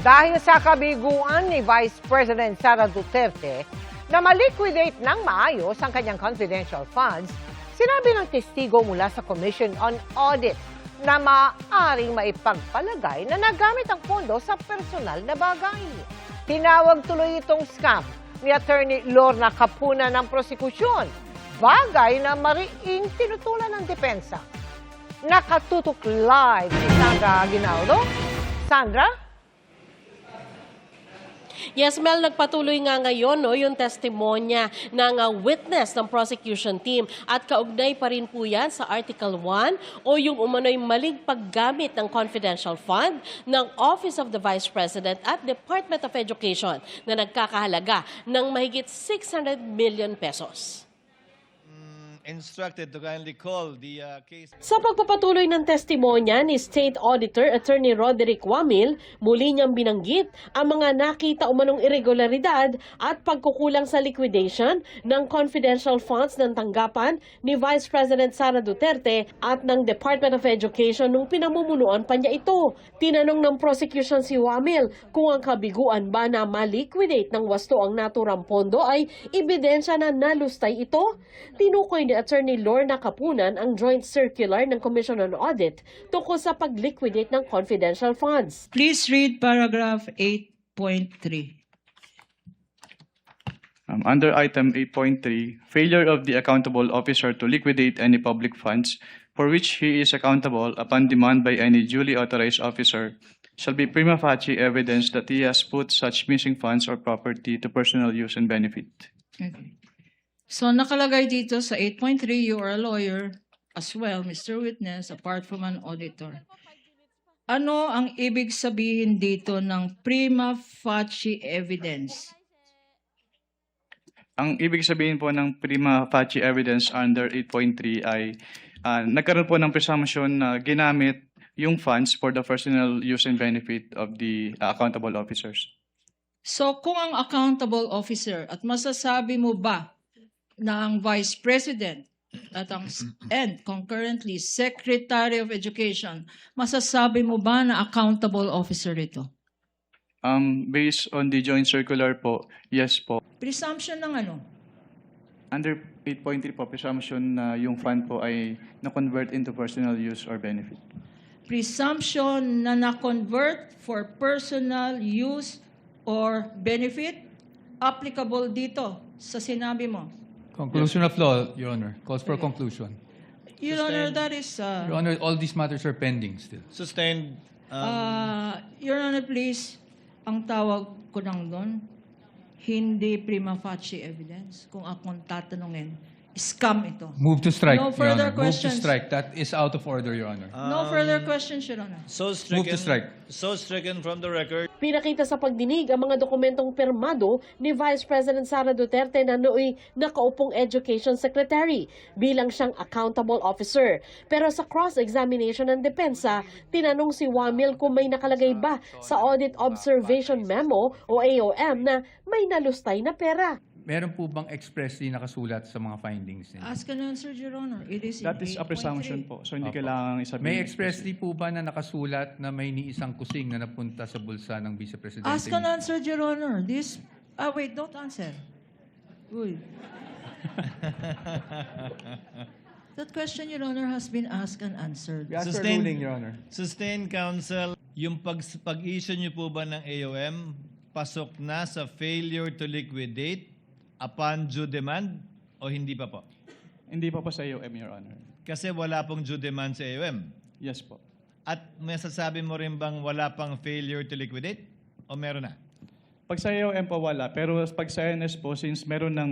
Dahil sa kabiguan ni Vice President Sara Duterte na maliquidate ng maayos ang kanyang confidential funds, sinabi ng testigo mula sa Commission on Audit na maaaring maipagpalagay na nagamit ang pondo sa personal na bagay. Tinawag tuloy itong scam ni Attorney Lorna Capuna ng prosekusyon, bagay na mariing tinutulan ng depensa. Nakatutok live si Sandra Aguinaldo. Sandra? Yes, Mel, nagpatuloy nga ngayon yung testimonya ng witness ng prosecution team at kaugnay pa rin po yan sa Article 1 o yung umano'y maling paggamit ng confidential fund ng Office of the Vice President at Department of Education na nagkakahalaga ng mahigit 600 million pesos. Instructed to kindly call the case. Sa pagpapatuloy ng testimonya ni State Auditor Attorney Roderick Wamil, muli niyang binanggit ang mga nakita umanong irregularidad at pagkukulang sa liquidation ng confidential funds ng tanggapan ni Vice President Sara Duterte at ng Department of Education nung pinamumunuan pa niya ito. Tinanong ng prosecution si Wamil kung ang kabiguan ba na maliquidate ng wasto ang naturang pondo ay ebidensya na nalustay ito. Tinukoy ni Attorney Lorna Capunan ang joint circular ng Commission on Audit tungkol sa pag-liquidate ng confidential funds. Please read paragraph 8.3. Under item 8.3, failure of the accountable officer to liquidate any public funds for which he is accountable upon demand by any duly authorized officer shall be prima facie evidence that he has put such missing funds or property to personal use and benefit. Okay. So nakalagay dito sa 8.3, you are a lawyer as well, Mr. Witness, apart from an auditor. Ano ang ibig sabihin dito ng prima facie evidence? Ang ibig sabihin po ng prima facie evidence under 8.3 ay nagkaroon po ng presumption na ginamit yung funds for the personal use and benefit of the accountable officers. So kung ang accountable officer at masasabi mo ba na ang Vice President at ang and concurrently Secretary of Education, masasabi mo ba na accountable officer ito? Based on the joint circular po, yes po. Presumption ng ano? Under 8.3 po, presumption na yung fund po ay na-convert into personal use or benefit. Presumption na na-convert for personal use or benefit applicable dito sa sinabi mo. Conclusion of law, Your Honor. Calls for conclusion. Your Honor, that is... Your Honor, all these matters are pending still. Sustained. Your Honor, please, ang tawag ko lang doon, hindi prima facie evidence. Kung akong tatanungin, scam ito. Move to strike, No Your further Honor. Move to questions. strike. That is out of order, Your Honor. No further questions, Your Honor. So Move to strike. stricken from the record. Pinakita sa pagdinig ang mga dokumentong pirmado ni Vice President Sara Duterte na nooy nakaupong Education Secretary bilang siyang accountable officer. Pero sa cross-examination ng depensa, tinanong si Wamil kung may nakalagay ba sa Audit Observation Memo o AOM na may nalustay na pera. Meron po bang expressly nakasulat sa mga findings niya? Ask and answer, Your Honor. It is in That is a 8.3. presumption po. So hindi Opo. kailangang isabihin. May expressly po ba na nakasulat na may niisang kusing na napunta sa bulsa ng Vice Presidente? Ask and answer, Your Honor. This... wait, don't answer. Uy. That question, Your Honor, has been asked and answered. We ask for Sustained. ruling, Your Honor. Sustained counsel, yung pag-issue niyo po ba ng AOM, pasok na sa failure to liquidate upon due demand o hindi pa po? Hindi pa po sa AOM, Your Honor. Kasi wala pong due demand sa AOM. Yes po. At masasabi mo rin bang wala pang failure to liquidate? O meron na? Pag sa AOM po wala, pero pag sa NS po, since meron ng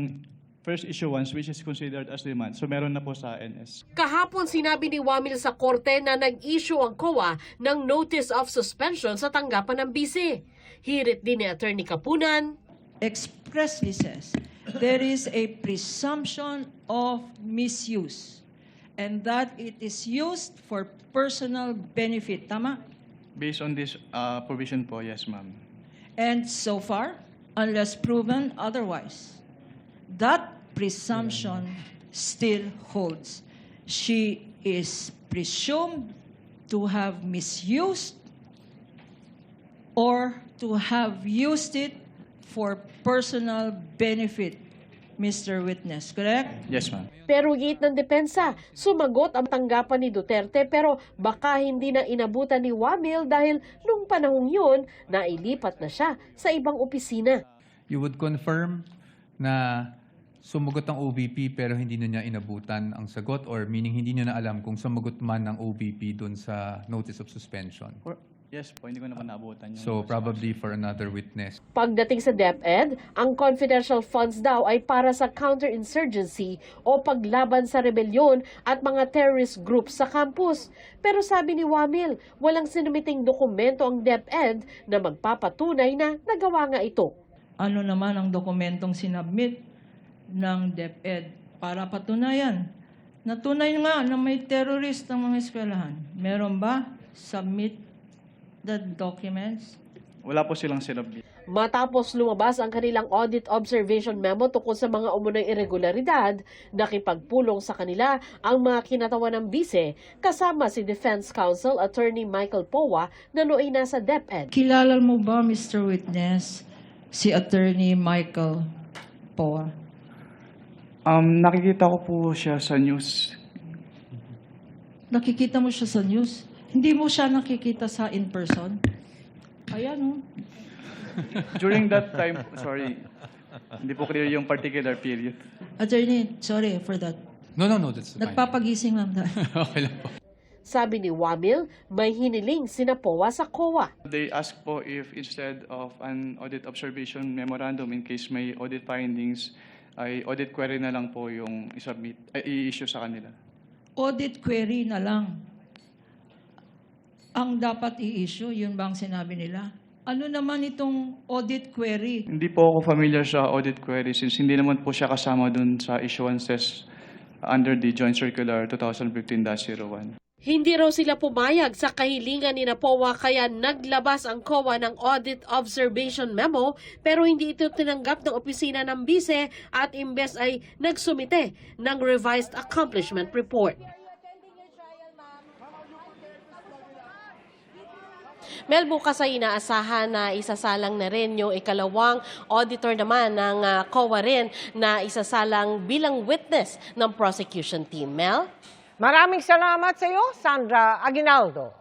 first issuance which is considered as demand, so meron na po sa NS. Kahapon sinabi ni Wamil sa korte na nag-issue ang COA ng Notice of Suspension sa tanggapan ng BC. Hirit din ni Attorney Capunan. Expressly says, there is a presumption of misuse and that it is used for personal benefit. Tama? Based on this provision po, yes ma'am. And so far, unless proven otherwise, that presumption still holds. She is presumed to have misused or to have used it for personal benefit, Mr. Witness, correct? Yes, ma'am. Pero giit ng depensa, sumagot ang tanggapan ni Duterte pero baka hindi na inabutan ni Wamil dahil nung panahong yun, nailipat na siya sa ibang opisina. You would confirm na sumagot ang OVP pero hindi na niya inabutan ang sagot, or meaning hindi niya na alam kung sumagot man ng OVP dun sa notice of suspension. Yes po, hindi ko naman naabutan yung... So probably for another witness. Pagdating sa DepEd, ang confidential funds daw ay para sa counterinsurgency o paglaban sa rebelyon at mga terrorist groups sa campus. Pero sabi ni Wamil, walang sinumiting dokumento ang DepEd na magpapatunay na nagawa nga ito. Ano naman ang dokumentong sinabmit ng DepEd para patunayan? Natunay nga na may terrorist ang mga eskwelahan. Meron ba? Submit the documents? Wala po silang sinabit. Matapos lumabas ang kanilang audit observation memo tungkol sa mga umunang irregularidad, nakipagpulong sa kanila ang mga kinatawan ng bise kasama si Defense Counsel Attorney Michael Powa na nooy nasa DepEd. Kilala mo ba, Mr. Witness, si Attorney Michael Powa? Nakikita ko po siya sa news. Nakikita mo siya sa news? Hindi mo siya nakikita sa in-person? Ayan, oh. During that time, sorry, hindi po clear yung particular period. Attorney, sorry for that. No, that's fine. Nagpapagising lang tayo. Okay lang po. Sabi ni Wamil, may hiniling sina Powa sa COA. They ask po if instead of an audit observation memorandum in case may audit findings, ay audit query na lang po yung i-issue sa kanila. Audit query na lang ang dapat i-issue, yun ba ang sinabi nila? Ano naman itong audit query? Hindi po ako familiar sa audit query since hindi naman po siya kasama dun sa issuances under the Joint Circular 2015-01. Hindi raw sila pumayag sa kahilingan ni Powa kaya naglabas ang COA ng Audit Observation Memo pero hindi ito tinanggap ng opisina ng bise at imbes ay nagsumite ng Revised Accomplishment Report. Mel, bukas ay inaasahan na isasalang na rin yung ikalawang auditor naman ng COA rin na isasalang bilang witness ng prosecution team. Mel? Maraming salamat sa iyo, Sandra Aguinaldo.